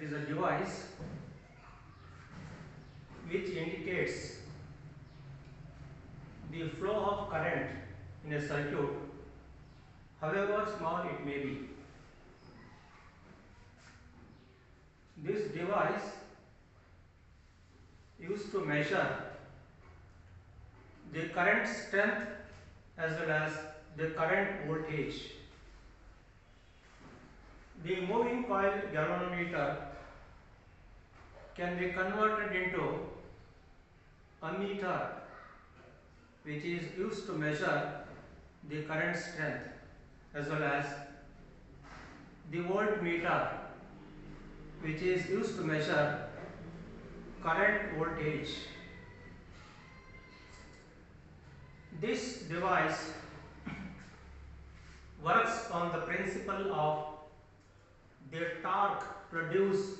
It is a device which indicates the flow of current in a circuit, however small it may be. This device used to measure the current strength as well as the current voltage. The moving coil galvanometer can be converted into a meter, which is used to measure the current strength, as well as the voltmeter, which is used to measure current voltage. This device works on the principle of the torque produced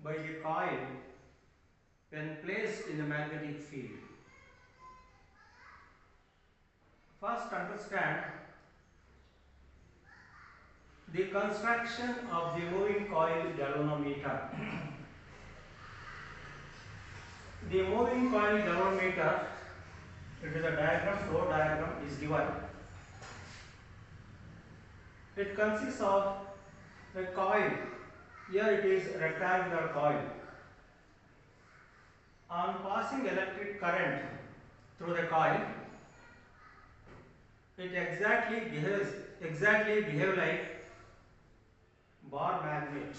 by the coil when placed in the magnetic field. First, understand the construction of the moving coil galvanometer. The moving coil galvanometer, it is a diagram, flow diagram is given. It consists of a coil. Here it is a rectangular coil. On passing electric current through the coil, it exactly behave like bar magnet.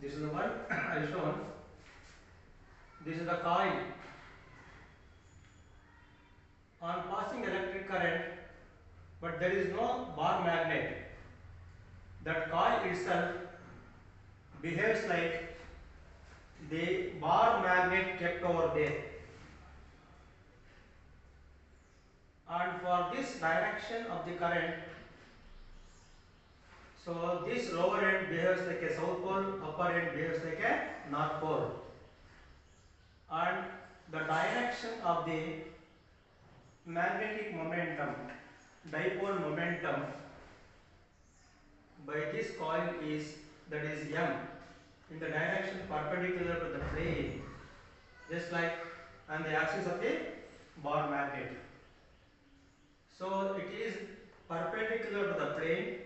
This is the one I have shown. This is the coil. On passing electric current, but there is no bar magnet. That coil itself behaves like the bar magnet kept over there. And for this direction of the current, so this lower end behaves like a south pole, upper end behaves like a north pole. And the direction of the magnetic momentum, dipole momentum by this coil is, that is M, in the direction perpendicular to the plane, just like on the axis of the bar magnet. So it is perpendicular to the plane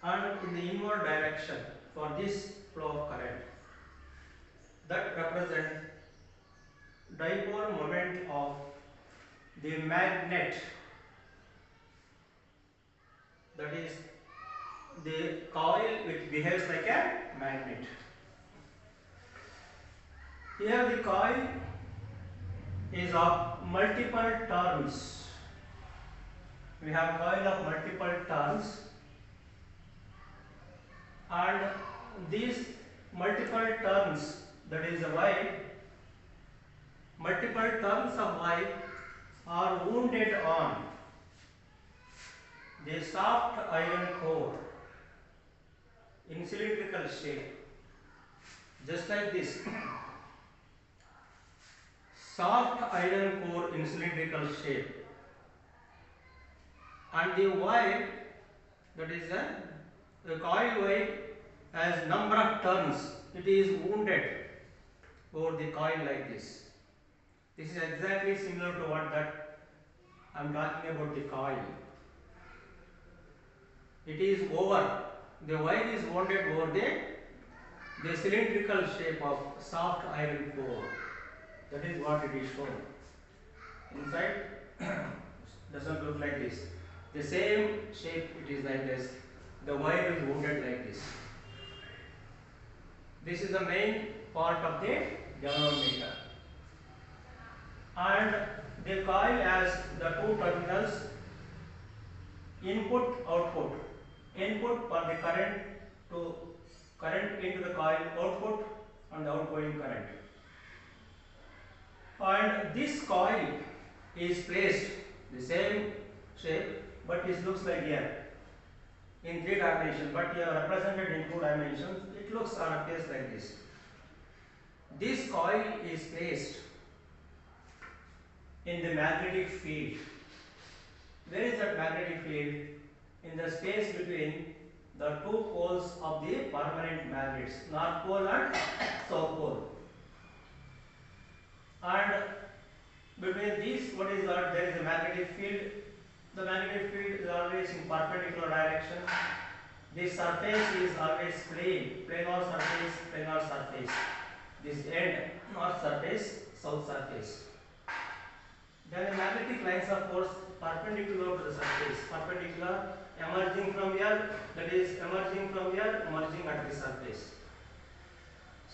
and in the inward direction for this flow of current. That represents dipole moment of the magnet, that is the coil which behaves like a magnet. Here the coil is of multiple turns. We have coil of multiple turns, and these multiple turns, that is why multiple turns of wire are wounded on the soft iron core in cylindrical shape, just like this. Soft iron core in cylindrical shape, and the wire, that is the coil wire, has number of turns. It is wounded over the coil like this. This is exactly similar to what that I am talking about, the coil. It is over, the wire is wounded over the cylindrical shape of soft iron core. That is what it is shown. Inside doesn't look like this. The same shape it is like this. The wire is wounded like this. This is the main part of the galvanometer. And the coil has the two terminals, input, output. Input for the current into the coil, output and the outgoing current. And this coil is placed the same shape, but it looks like here in 3 dimensions, but here represented in 2 dimensions. It looks or appears like this. This coil is placed in the magnetic field. Where is that magnetic field? In the space between the two poles of the permanent magnets, north pole and south pole. And between these, what is that? There is a magnetic field. The magnetic field is always in perpendicular direction. This surface is always plane, planar surface. This end, north surface, south surface. Then the magnetic lines of force perpendicular to the surface, perpendicular, emerging from here, that is emerging from here, emerging at the surface.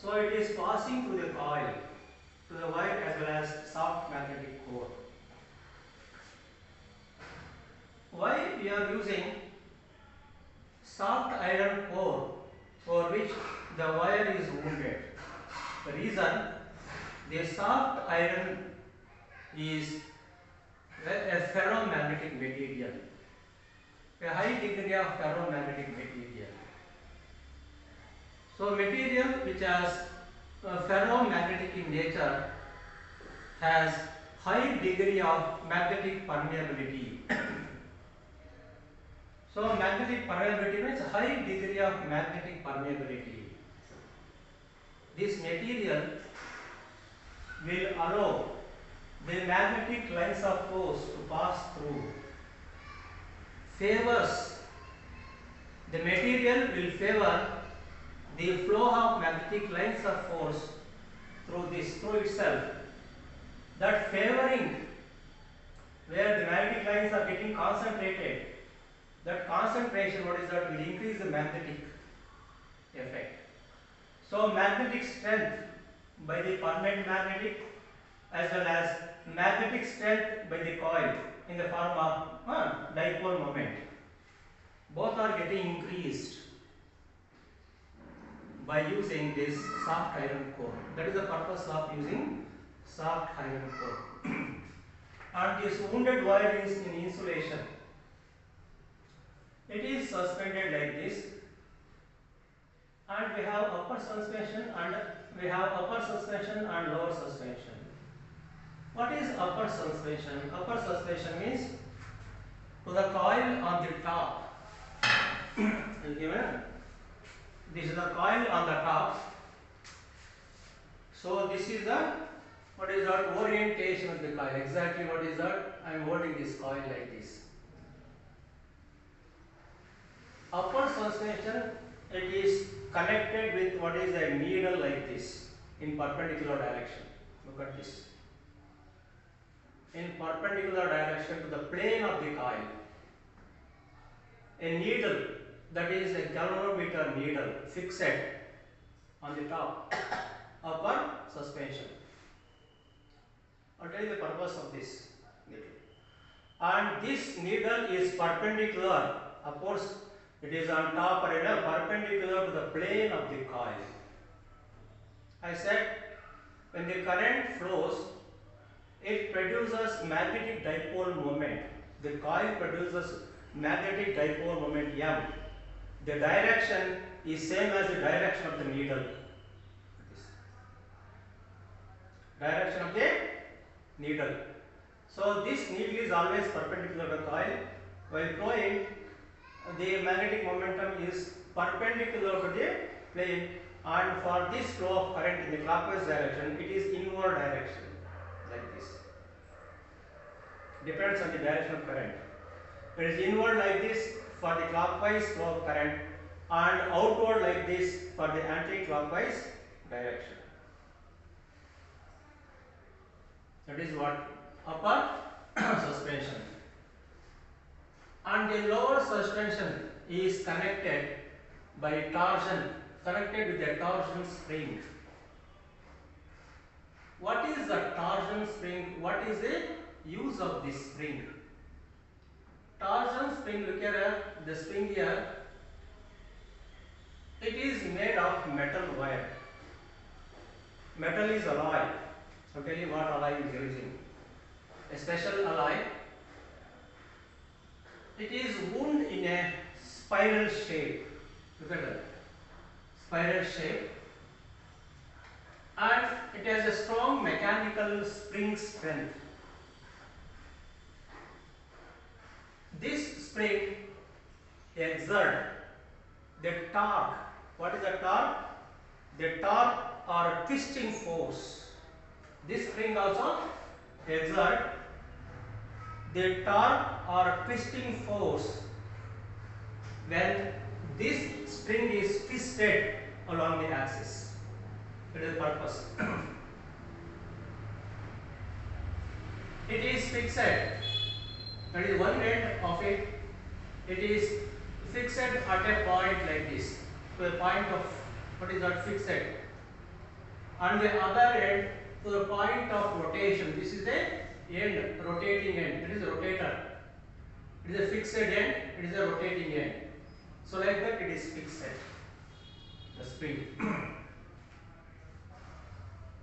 So it is passing through the coil to the white as well as soft magnetic core. Why we are using soft iron core for which the wire is wounded? The reason, the soft iron is a ferromagnetic material, a high degree of ferromagnetic material. So material which has ferromagnetic in nature has high degree of magnetic permeability. So magnetic permeability means high degree of magnetic permeability. This material will allow the magnetic lines of force to pass through. Favors, the material will favor the flow of magnetic lines of force through itself. That favoring, where the magnetic lines are getting concentrated, that concentration, what is that, will increase the magnetic effect. So magnetic strength by the permanent magnetic as well as magnetic strength by the coil in the form of dipole moment, both are getting increased by using this soft iron core. That is the purpose of using soft iron core. And this wounded wire is in insulation. It is suspended like this, and we have upper suspension and lower suspension. What is upper suspension? Upper suspension means to the coil on the top. Given this is the coil on the top. So this is the, what is that, orientation of the coil. Exactly what is that? I am holding this coil like this. Upper suspension, it is connected with what is a needle like this in perpendicular direction. Look at this. In perpendicular direction to the plane of the coil. A needle, that is a galvanometer needle, fixed on the top. Upper suspension. I'll tell you the purpose of this. And this needle is perpendicular, of course. It is on top or perpendicular to the plane of the coil. I said when the current flows, it produces magnetic dipole moment. The coil produces magnetic dipole moment M. The direction is same as the direction of the needle. Direction of the needle. So this needle is always perpendicular to the coil. While flowing, the magnetic momentum is perpendicular to the plane, and for this flow of current in the clockwise direction, it is inward direction like this. Depends on the direction of current. It is inward like this for the clockwise flow of current, and outward like this for the anti-clockwise direction. That is what upper suspension. And the lower suspension is connected by torsion, connected with a torsion spring. What is the torsion spring? What is the use of this spring? Torsion spring, look here, the spring here, it is made of metal wire. Metal is alloy. I'll tell you what alloy is using. A special alloy. It is wound in a spiral shape. Look at that. Spiral shape. And it has a strong mechanical spring strength. This spring exerts the torque. What is the torque? The torque or twisting force. This spring also exert the torque or twisting force when this spring is twisted along the axis. That is the purpose. It is fixed. That is one end of it. It is fixed at a point like this. To a point of what is that fixed? On the other end to the point of rotation. This is the end, rotating end. It is a rotator. It is a fixed end. It is a rotating end. So like that it is fixed. The spring.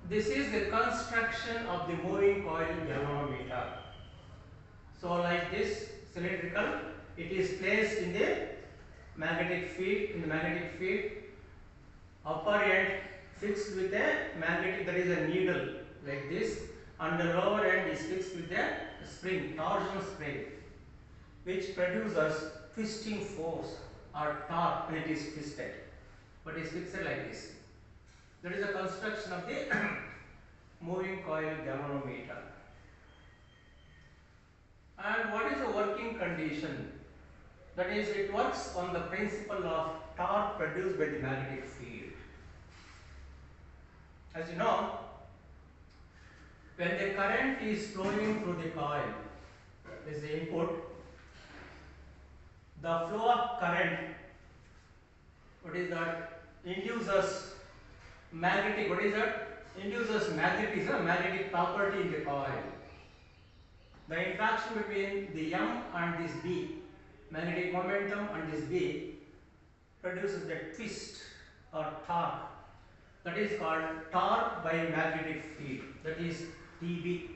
This is the construction of the moving coil galvanometer. So like this cylindrical, it is placed in the magnetic field. Upper end fixed with a magnetic, that is a needle like this, and the lower end is fixed with a spring, torsion spring, which produces twisting force or torque when it is twisted, but is fixed like this. That is the construction of the moving coil galvanometer. And what is the working condition? That is, it works on the principle of torque produced by the magnetic field. As you know, when the current is flowing through the coil, this is the input, the flow of current, what is that, induces magnetic, what is that, induces magnetism, magnetic property in the coil. The interaction between the M and this B, magnetic momentum and this B, produces the twist or torque. That is called torque by magnetic field. That is TB.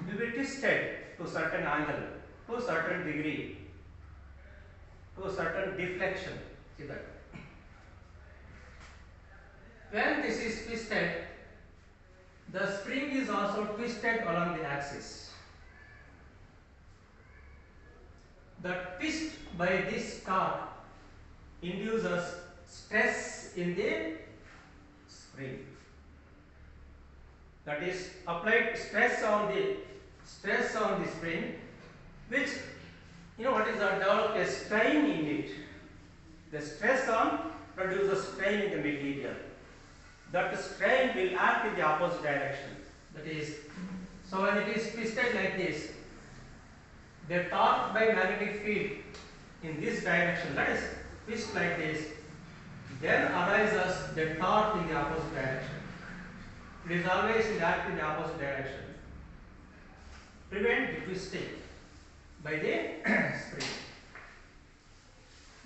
Will be twisted to certain angle, to certain degree, to certain deflection. See that. When this is twisted, the spring is also twisted along the axis. The twist by this torque induces stress in the spring. That is, applied stress on the spring, which what is that, develop a strain in it. The stress on produces strain in the material. That strain will act in the opposite direction. That is, so when it is twisted like this, the torque by magnetic field in this direction, that is twist like this, then arises the torque in the opposite direction. It is always act in the opposite direction. Prevent the twisting by the spring.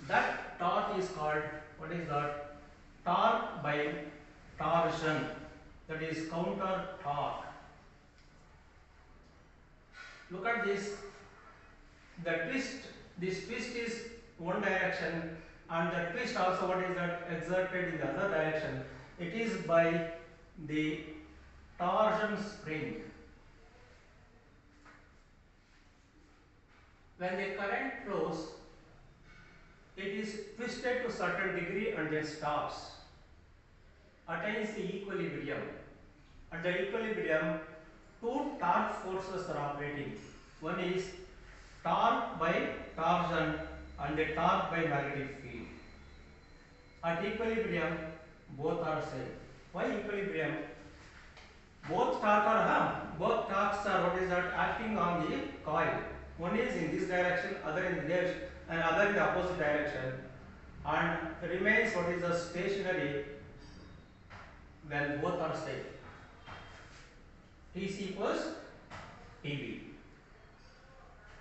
That torque is called, what is that? Torque by torsion. That is counter torque. Look at this. The twist, this twist is one direction, and the twist also, what is that, exerted in the other direction. It is by the torsion spring. When the current flows, it is twisted to certain degree and then stops, attains the equilibrium. At the equilibrium, two torque forces are operating. One is torque by torsion and the torque by magnetic field. At equilibrium, both are same. Why equilibrium? Both torques are what is that, acting on the coil. One is in this direction, other in this, and other in the opposite direction, and remains what is the stationary when both are same. Tc equals Tb.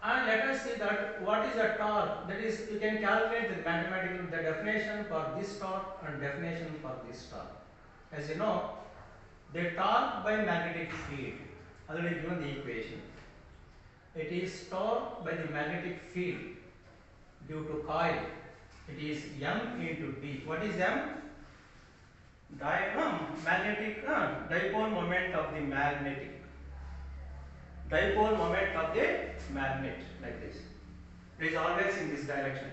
And let us see that what is the torque. That is, you can calculate the mathematical, the definition for this torque and definition for this torque. As you know, the torque by magnetic field, already given the equation. It is torque by the magnetic field due to coil. It is M into D. What is M? Magnetic dipole moment of the magnetic. Dipole moment of the magnet, like this. It is always in this direction.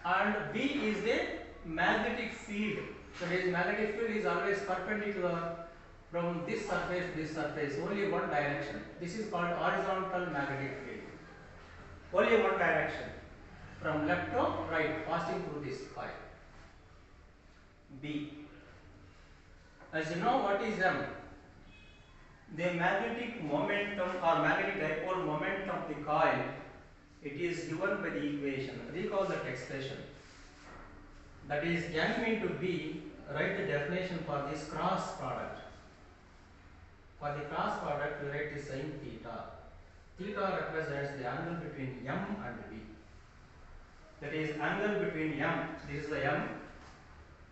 and B is the magnetic field. So this magnetic field is always perpendicular from this surface to this surface, only one direction. This is called horizontal magnetic field. Only one direction, from left to right, passing through this coil. B. As you know, what is M? The magnetic momentum or magnetic dipole moment of the coil, it is given by the equation. Recall that expression. That is M into B. Write the definition for this cross product. For the cross product, we write the sin theta. Theta represents the angle between M and B. That is angle between M, this is the M,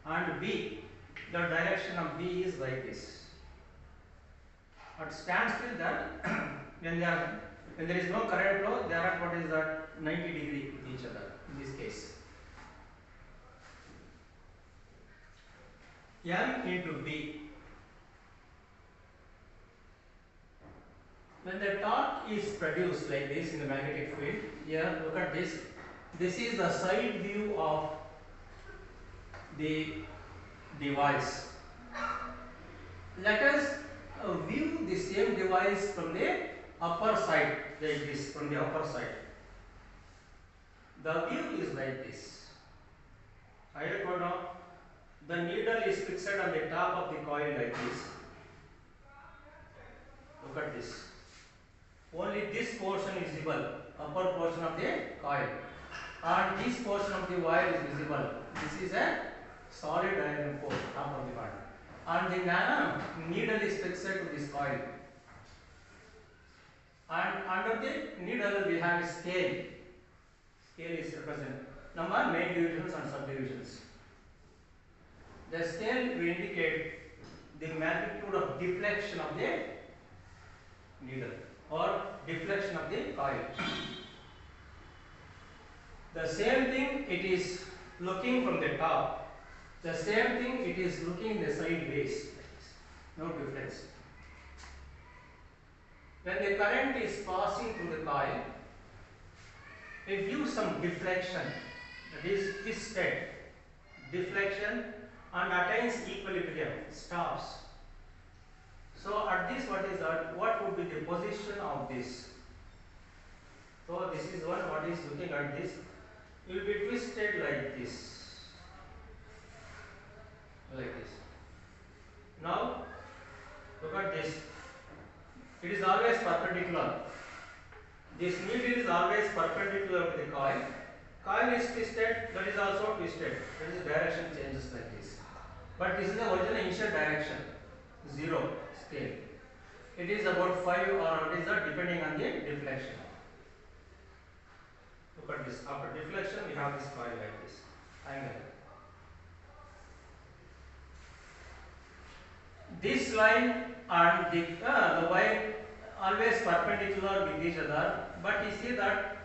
and B. The direction of B is like this. At standstill, that when there is no current flow, they are at what is that 90 degree with each other in this case. M into B. When the torque is produced like this in the magnetic field, here look at this. This is the side view of the device. Let us view the same device from the upper side, like this, from the upper side. The view is like this. I record now. The needle is fixed on the top of the coil like this. Look at this. Only this portion is visible, upper portion of the coil, and this portion of the wire is visible. This is a solid iron core, top of the coil, and the needle is fixed to this coil. And under the needle we have a scale. Scale is represent number main divisions and subdivisions. The scale will indicate the magnitude of deflection of the needle or deflection of the coil. The same thing it is looking from the top. The same thing it is looking the sideways. No difference. When the current is passing through the coil, it gives some deflection, that is twisted deflection, and attains equilibrium, stops. So at this, what is that? What would be the position of this? So this is one what is looking at this. It will be twisted like this. Like this. Now look at this. It is always perpendicular. This needle is always perpendicular to the coil. Coil is twisted, that is also twisted. That is direction changes like this. But this is the original initial direction, 0 scale. It is about 5 or it is depending on the deflection. Look at this. After deflection, we have this coil like this angle. This line and the wire always perpendicular with each other, but you see that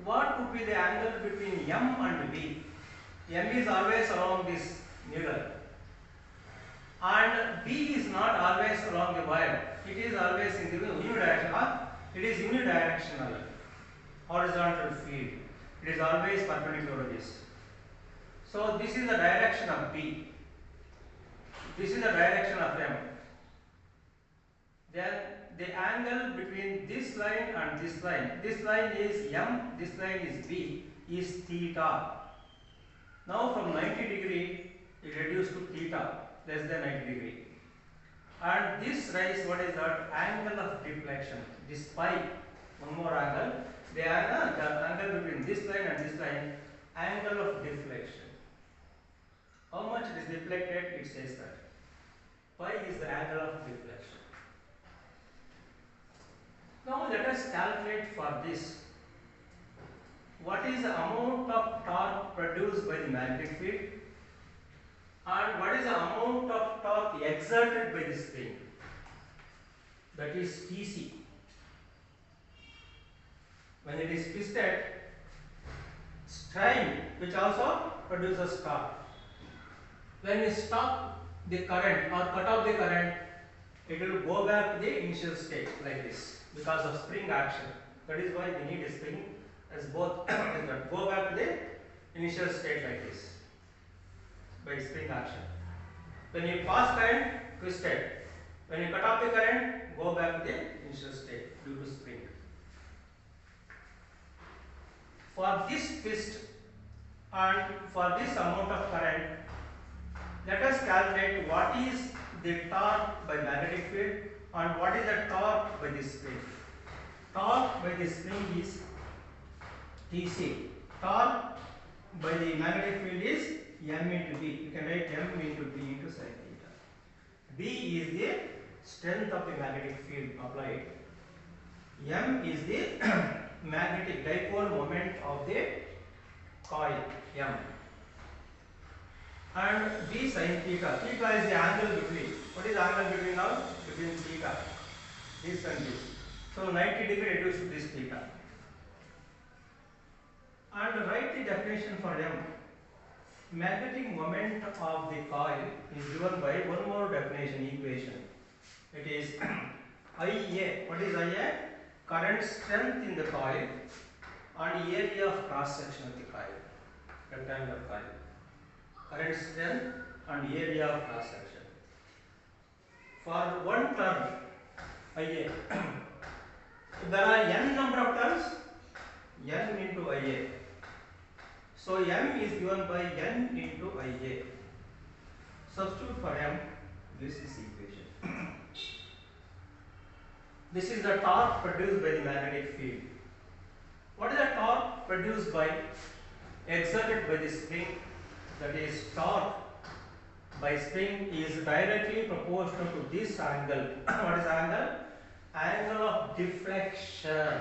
what would be the angle between M and B? M is always along this needle, and B is not always along the wire. It is always in the unidirectional. It is unidirectional horizontal field. It is always perpendicular to this. So this is the direction of B. This is the direction of M. Then the angle between this line and this line is M, this line is B, is theta. Now from 90 degree it reduced to theta, less than 90 degree. And this rise, what is that? Angle of deflection. This pi, one more angle. The angle between this line and this line, angle of deflection. How much it is deflected? It says that. Pi is the angle of deflection. Now let us calculate for this. What is the amount of torque produced by the magnetic field, and what is the amount of torque exerted by the spring? That is Tc. When it is twisted, strain, which also produces torque. When we stop the current or cut off the current, it will go back to the initial state like this because of spring action. That is why we need a spring as both go back to the initial state like this by spring action. When you pass current, twisted. When you cut off the current, go back to the initial state due to spring. For this twist and for this amount of current, let us calculate what is the torque by magnetic field and what is the torque by the spring. Torque by the spring is Tc. Torque by the magnetic field is M into B. You can write M into B into sin theta. B is the strength of the magnetic field applied. M is the magnetic dipole moment of the coil M. And B sin theta. Theta is the angle between. What is the angle between now? Between theta. This and this. So 90 degree reduced to this theta. And write the definition for M. Magnetic moment of the coil is given by one more definition equation. It is IA. What is IA? Current strength in the coil and area of cross section of the coil. Rectangular coil. Current strength and area of cross section. For one turn, IA. If there are n number of turns, n into IA. So M is given by n into IA. Substitute for M, this is equation. This is the torque produced by the magnetic field. What is the torque produced by, exerted by the spring? That is, torque by spring is directly proportional to this angle. What is angle? Angle of deflection.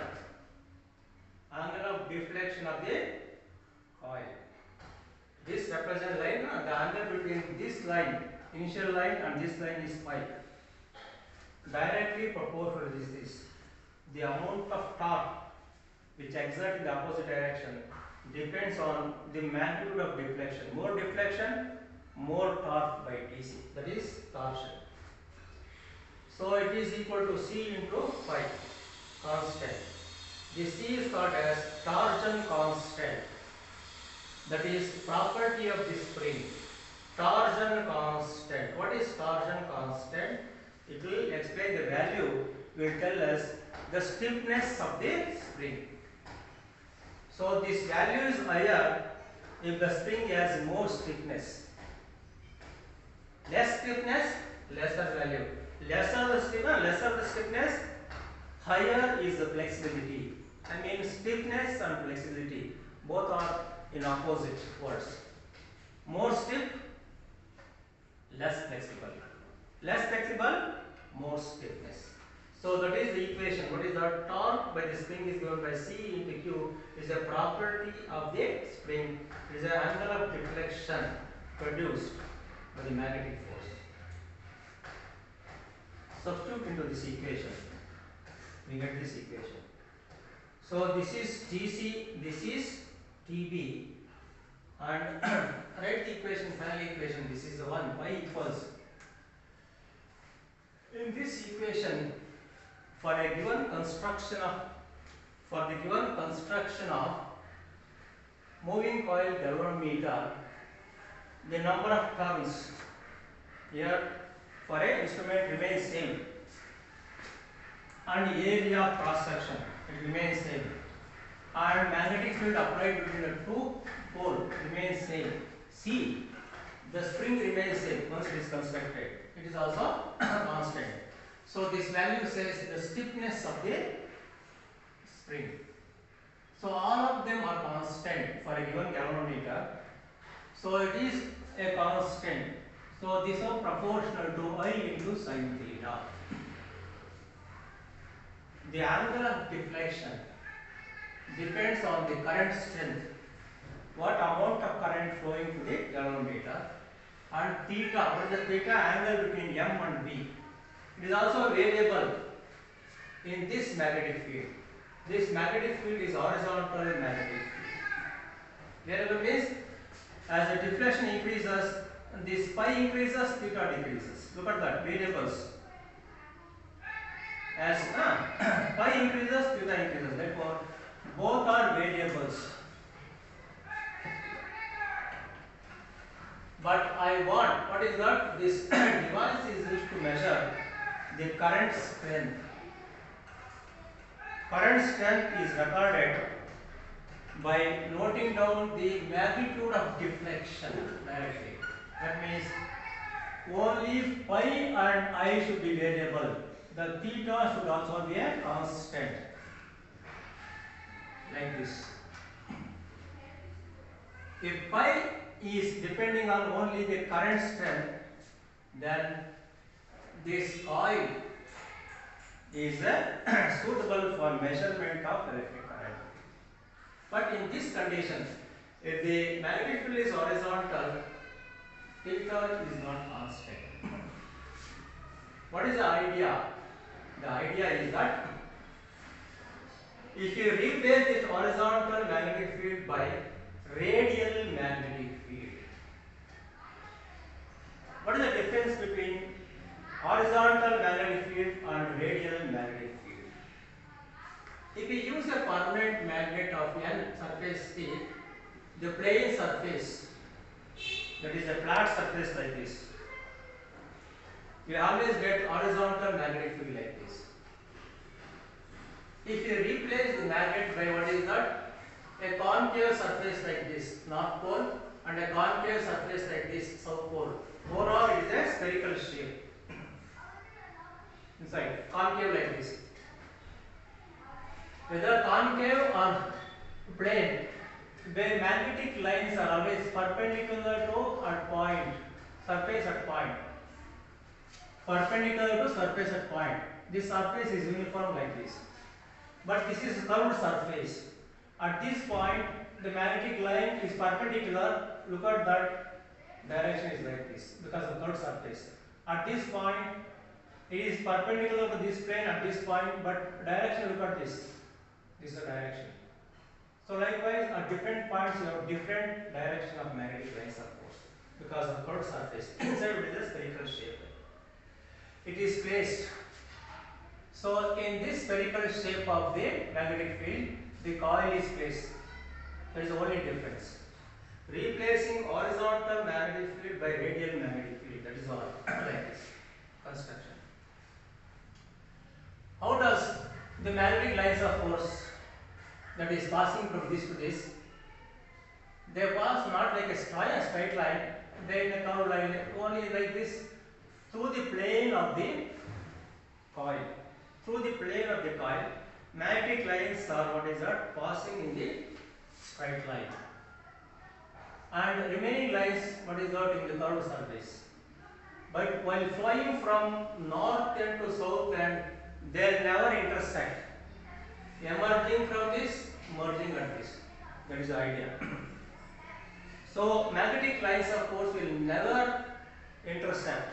Angle of deflection of the coil. This represents line, the angle between this line, initial line, and this line is phi. Directly proportional is this. The amount of torque which exerts in the opposite direction depends on the magnitude of deflection. More deflection, more torque by Tc. That is torsion. So it is equal to C into phi, constant. This C is called as torsion constant. That is property of the spring. Torsion constant. What is torsion constant? It will explain the value, will tell us the stiffness of the spring. So this value is higher if the spring has more stiffness. Less stiffness, lesser value. Lesser the stiffness, higher is the flexibility. I mean stiffness and flexibility both are in opposite words. More stiff, less flexible. Less flexible, more stiffness. So that is the equation. What is the torque by the spring is given by C into Q is a property of the spring. It is an angle of deflection produced by the magnetic force. Substitute into this equation. We get this equation. So this is Tc, this is Tb, and write the equation, final equation. This is the one, pi equals. In this equation, for the given construction of moving coil galvanometer, the number of turns here for an instrument remains same, and area of cross section it remains same, and magnetic field applied between the two poles remains same. C, the spring remains same once it is constructed. It is also constant. So this value says the stiffness of the spring. So all of them are constant for a given galvanometer. So it is a constant. So these are proportional to I into sin theta. The angle of deflection depends on the current strength. What amount of current flowing to the galvanometer, and theta, what is the theta? Angle between M and B. It is also variable in this magnetic field. This magnetic field is horizontal magnetic field. Variable means as the deflection increases, this phi increases, theta decreases. Look at that, variables. As phi increases, theta increases. Therefore, both are variables. But I want, what is that? This device is used to measure the current strength. Current strength is recorded by noting down the magnitude of deflection directly. That means only phi and I should be variable. The theta should also be a constant. Like this. If phi is depending on only the current strength, then this coil is suitable for measurement of electric current. But in this condition, if the magnetic field is horizontal, theta is not constant. What is the idea? The idea is that if you replace this horizontal magnetic field by radial magnetic field, what is the difference between horizontal magnetic field and radial magnetic field? If we use a permanent magnet of N surface T, the plane surface, that is a flat surface like this, we always get horizontal magnetic field like this. If you replace the magnet by what is that? A concave surface like this, north pole, and a concave surface like this, south pole. Overall it is a spherical shape. Inside, concave like this. Whether concave or plane, where magnetic lines are always perpendicular to a point, surface at point. Perpendicular to surface at point. This surface is uniform like this. But this is curved surface. At this point, the magnetic line is perpendicular. Look at that direction is like this because of curved surface. At this point, it is perpendicular to this plane at this point, but direction, look at this. This is the direction. So likewise, at different points, you have different direction of magnetic lines, of course, because of curved surface. Inside it is a spherical shape. It is placed. So in this spherical shape of the magnetic field, the coil is placed. There is only difference. Replacing horizontal magnetic field by radial magnetic field. That is all. Like this construction. How does the magnetic lines of force that is passing from this to this? They pass not like a straight line, they in a curved line, only like this, through the plane of the coil. Through the plane of the coil, magnetic lines are what is that? Passing in the straight line. And remaining lines, what is that? In the curved surface. But while flowing from north end to south end, they will never intersect. Emerging from this, merging at this. That is the idea. So magnetic lines of course will never intersect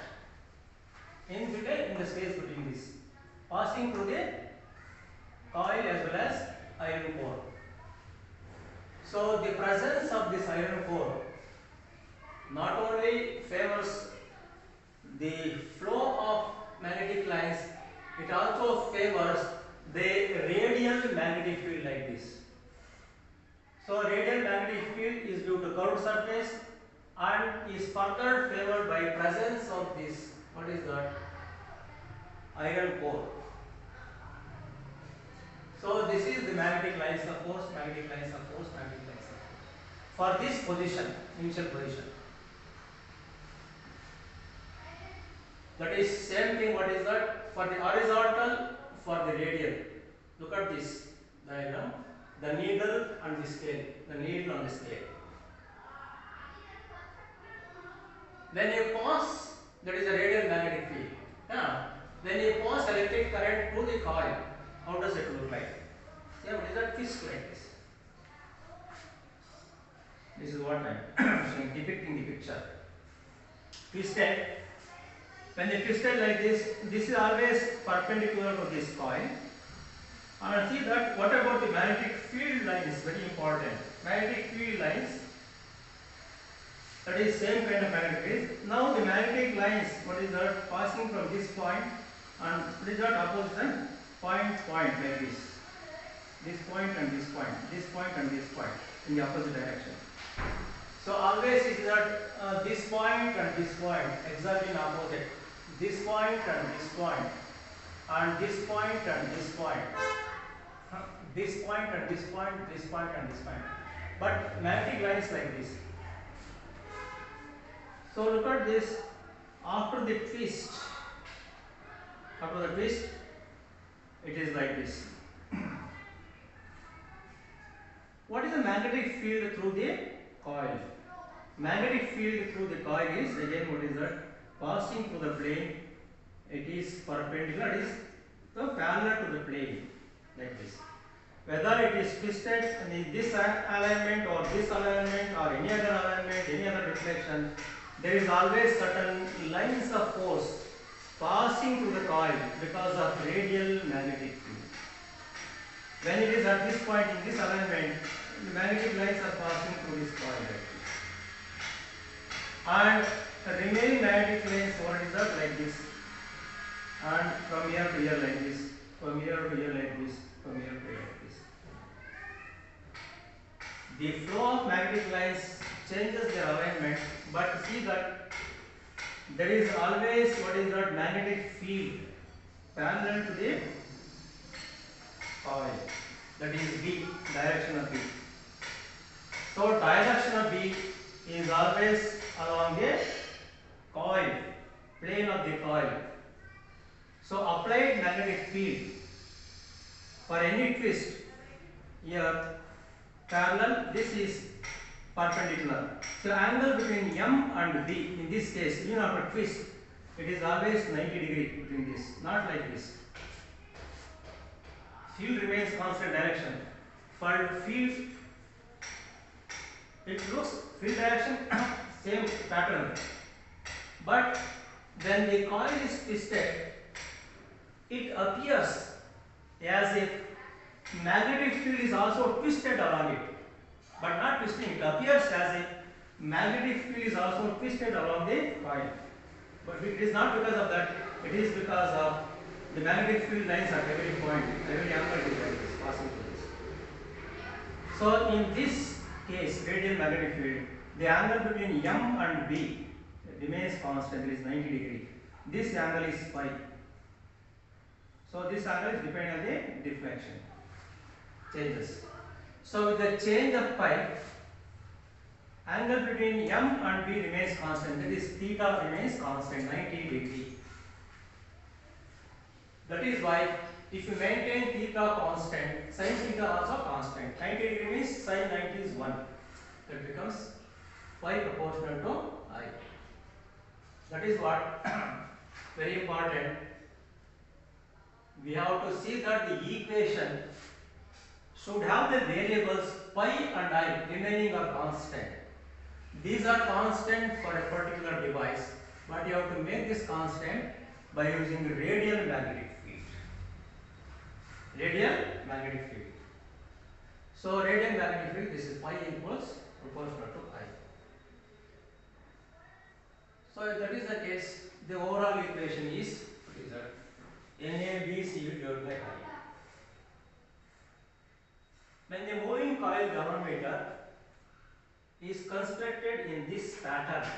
in the space between this, passing through the coil as well as iron core. So the presence of this iron core not only favors the flow of magnetic lines, it also favors the radial magnetic field like this. So radial magnetic field is due to curved surface and is further favored by presence of this, what is that? Iron core. So this is the magnetic lines of force, magnetic lines of force, magnetic lines of force. For this position, initial position. That is same thing, what is that? For the horizontal, for the radial. Look at this diagram. The needle and the scale. The needle on the scale. When you pass, that is a radial magnetic field. Yeah. When you pass electric current through the coil, how does it look like? Yeah, what is that? Fist like this. This is what I am depicting the picture. Twisted. When they twisted like this is always perpendicular to this coil. And see that what about the magnetic field lines? Very important. Magnetic field lines. That is same kind of magnetic field. Now the magnetic lines, what is that? Passing from this point and what is that opposition? Point like this. This point and this point. This point and this point in the opposite direction. So always it is at this point and this point, exactly in opposite. This point and this point, and this point and this point. This point and this point, this point and this point. But magnetic lines like this. So look at this. After the twist, it is like this. What is the magnetic field through the coil? Magnetic field through the coil is again what is that? Passing through the plane. It is perpendicular. It is the parallel to the plane like this. Whether it is twisted in this alignment or this alignment or any other alignment, any other deflection, there is always certain lines of force passing through the coil because of radial magnetic field. When it is at this point in this alignment, the magnetic lines are passing through this coil. And the remaining magnetic lines, what is that? Like this. And from here to here like this. From here to here like this. From here to here like this. The flow of magnetic lines changes their alignment, but see that there is always what is that magnetic field parallel to the coil. That is B, direction of B. So direction of B is always along the coil, plane of the coil. So applied magnetic field for any twist here parallel, this is perpendicular. So angle between M and B in this case, even after twist, it is always 90 degree between this, not like this. Field remains constant direction. For field, it looks field direction same pattern, but when the coil is twisted, it appears as if magnetic field is also twisted around it, but not twisting. It appears as if magnetic field is also twisted along the coil, but it is not because of that. It is because of the magnetic field lines at every point, every angle is like this, passing through this. So in this case, radial magnetic field, the angle between M and B remains constant. It is 90 degree. This angle is phi. So this angle is depending on the deflection changes. So with the change of phi, angle between M and B remains constant. That is theta remains constant, 90 degree. That is why if you maintain theta constant, sin theta also constant. 90 degree means sin 90 is 1. That becomes phi proportional to I. That is what very important. We have to see that the equation should have the variables pi and I remaining are constant. These are constant for a particular device, but you have to make this constant by using radial magnetic field. Radial magnetic field. So radial magnetic field, this is pi equals proportional to I. So if that is the case, the overall equation is what is that? NABC divided by I. When the moving coil galvanometer is constructed in this pattern,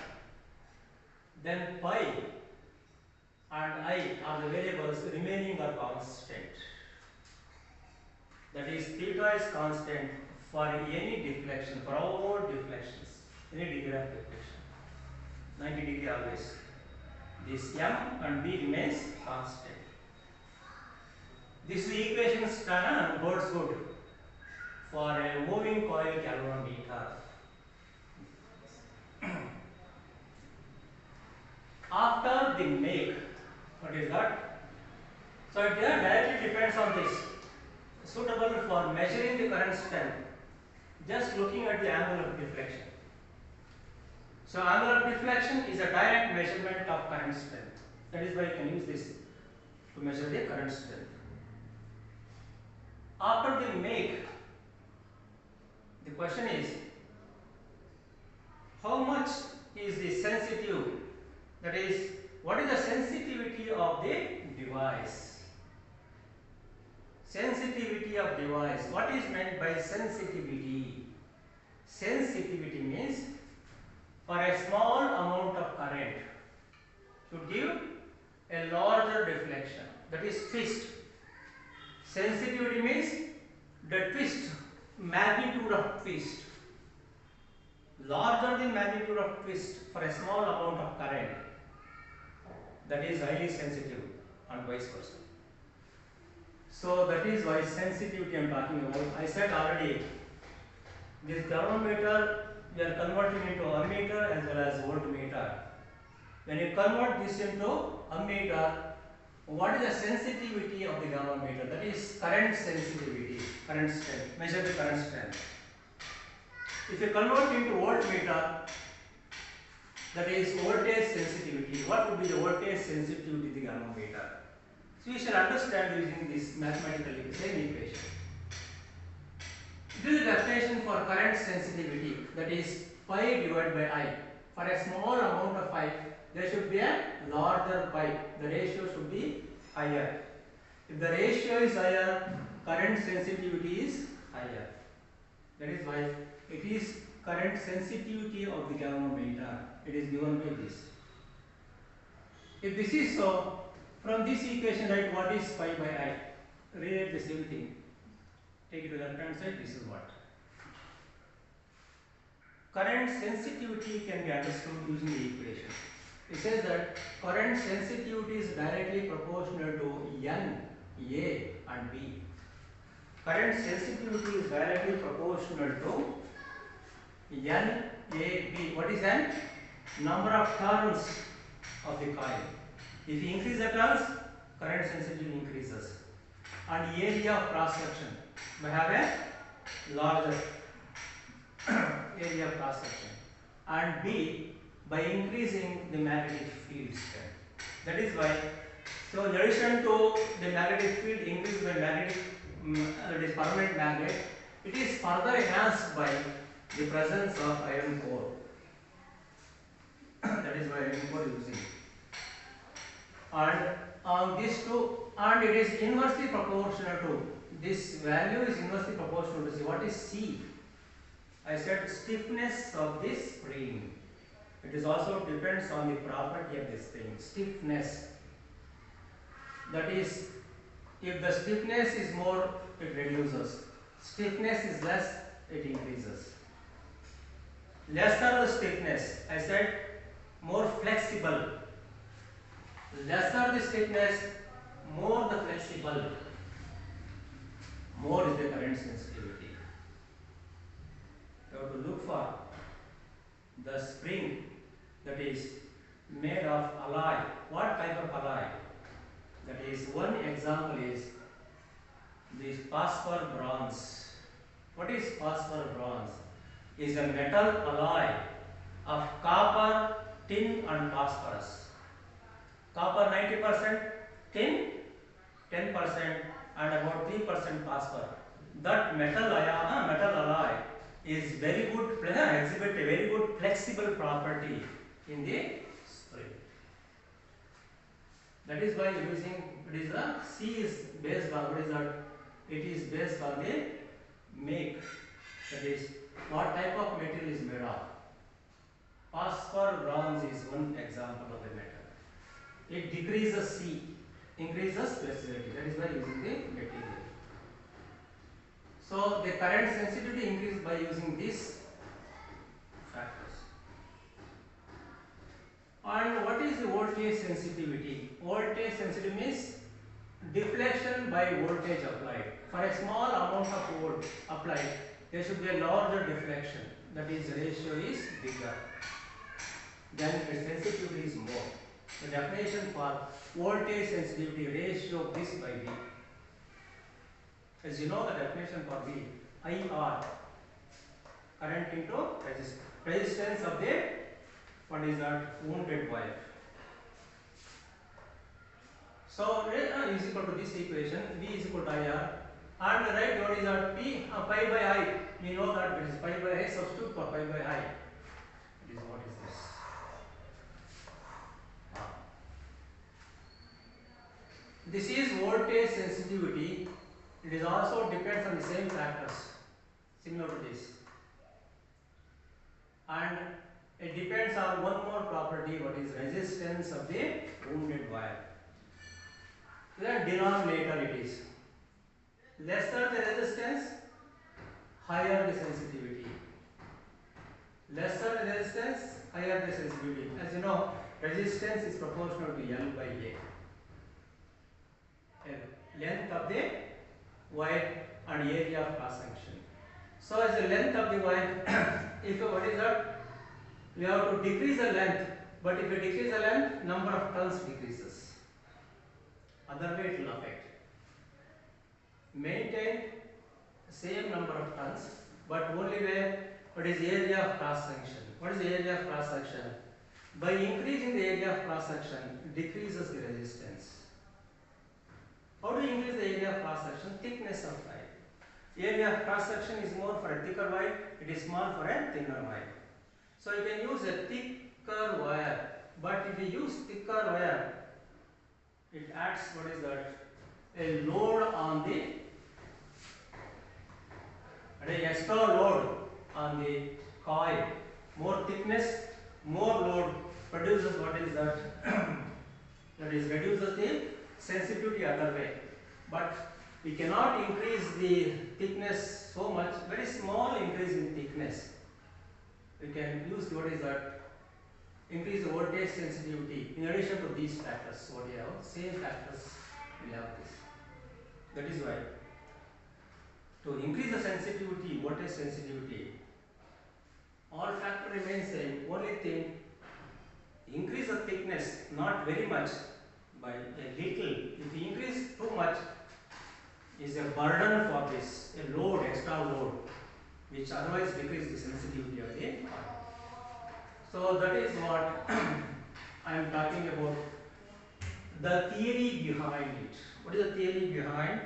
then pi and I are the variables remaining are constant. That is, theta is constant for any deflection, for all deflections, any degree of deflection. 90 degree always. This M and B remains constant. This equation is holds good for a moving coil galvanometer. After the make, what is that? So it directly depends on this. Suitable for measuring the current strength, just looking at the angle of deflection. So angle of deflection is a direct measurement of current strength. That is why you can use this to measure the current strength. After the make, the question is, how much is the sensitive? That is, what is the sensitivity of the device? Sensitivity of device. What is meant by sensitivity? Sensitivity means for a small amount of current should give a larger deflection, that is twist. Sensitivity means the twist, magnitude of twist, larger than magnitude of twist for a small amount of current, that is highly sensitive, and vice versa. So that is why sensitivity I am talking about. I said already, this galvanometer we are converting into ammeter as well as voltmeter. When you convert this into ammeter, what is the sensitivity of the galvanometer? That is current sensitivity, current strength, measure the current strength. If you convert into voltmeter, that is voltage sensitivity. What would be the voltage sensitivity of the galvanometer? So we shall understand using this mathematically same equation. This is the definition for current sensitivity, that is pi divided by I. For a small amount of I, there should be a larger pi. The ratio should be higher. If the ratio is higher, current sensitivity is higher. That is why it is current sensitivity of the galvanometer. It is given by this. If this is so, from this equation write what is pi by I. Rewrite the same thing. Take it to the left hand side. This is what. Current sensitivity can be understood using the equation. It says that current sensitivity is directly proportional to N, A and B. Current sensitivity is directly proportional to N, A, B. What is N? Number of turns of the coil. If you increase the turns, current sensitivity increases. And area of cross section, we have a larger area of cross section. And B, by increasing the magnetic field strength. That is why, so in addition to the magnetic field increased by magnetic, that is permanent magnet, it is further enhanced by the presence of iron core. That is why iron core is using. And these two, and it is inversely proportional to, this value is inversely proportional to C. What is C? I said stiffness of this spring. It is also depends on the property of this thing. Stiffness. That is, if the stiffness is more, it reduces. Stiffness is less, it increases. Lesser the stiffness, I said more flexible. Lesser the stiffness, more the flexible. More is the current sensitivity. You have to look for the spring that is made of alloy. What type of alloy? That is, one example is this phosphor bronze. What is phosphor bronze? Is a metal alloy of copper, tin and phosphorus. Copper 90%, tin 10% and about 3% phosphor. That metal alloy is very good, exhibit a very good flexible property in the spring. That is why using, it is a C is based on, what is that? It is based on the make. That is, what type of material is made of. Phosphor bronze is one example of the metal. It decreases C, increases flexibility. That is why using the material. So the current sensitivity increases by using these factors. And what is the voltage sensitivity? Voltage sensitivity means deflection by voltage applied. For a small amount of volt applied, there should be a larger deflection. That is, ratio is bigger. Then the sensitivity is more. The definition for voltage sensitivity, ratio of this by V. As you know, the definition for V, IR, current into resistance. Resistance of the, what is that, wounded wire. So is equal to this equation, V is equal to IR, and right, what is that, pi by I. We know that it is pi by I, substitute for pi by I. It is, what is this? This is voltage sensitivity. It is also depends on the same factors, similar to this. And It depends on one more property, what is resistance of the wounded wire. Then denominator it is. Lesser the resistance, higher the sensitivity. Lesser the resistance, higher the sensitivity. As you know, resistance is proportional to L by A. Length of the wire and area of cross section. So as the length of the wire, if what is that? We have to decrease the length, but if you decrease the length, number of turns decreases. Other way it will affect. Maintain same number of turns, but only where what is the area of cross section. What is the area of cross section? By increasing the area of cross section, decreases the resistance. How do you increase the area of cross section? Thickness of wire. Area of cross section is more for a thicker wire, it is small for a thinner wire. So you can use a thicker wire, but if you use thicker wire, it adds what is that? A load on the, an extra load on the coil. More thickness, more load produces what is that? That is reduces the sensitivity other way. But we cannot increase the thickness so much, very small increase in thickness. We can use what is that? Increase the voltage sensitivity in addition to these factors. What we have, same factors we have this. That is why to increase the sensitivity, voltage sensitivity, all factor remains same. Only thing, increase the thickness, not very much, by a little. If you increase too much, is a burden for this, a load, extra load, which otherwise decrease the sensitivity of the coil. So that is what I am talking about. The theory behind it. What is the theory behind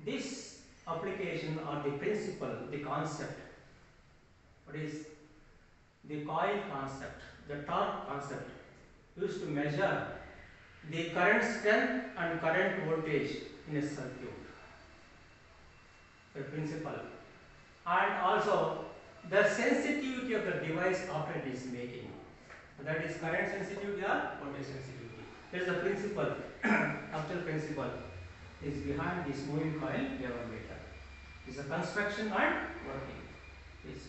this application or the principle, the concept? What is the coil concept, the torque concept, used to measure the current strength and current voltage in a circuit. The principle, and also the sensitivity of the device after it is making. That is current sensitivity or voltage sensitivity. That is the principle, actual principle is behind this moving coil galvanometer. It is a construction and working. Please,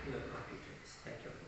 you have completed this. Thank you.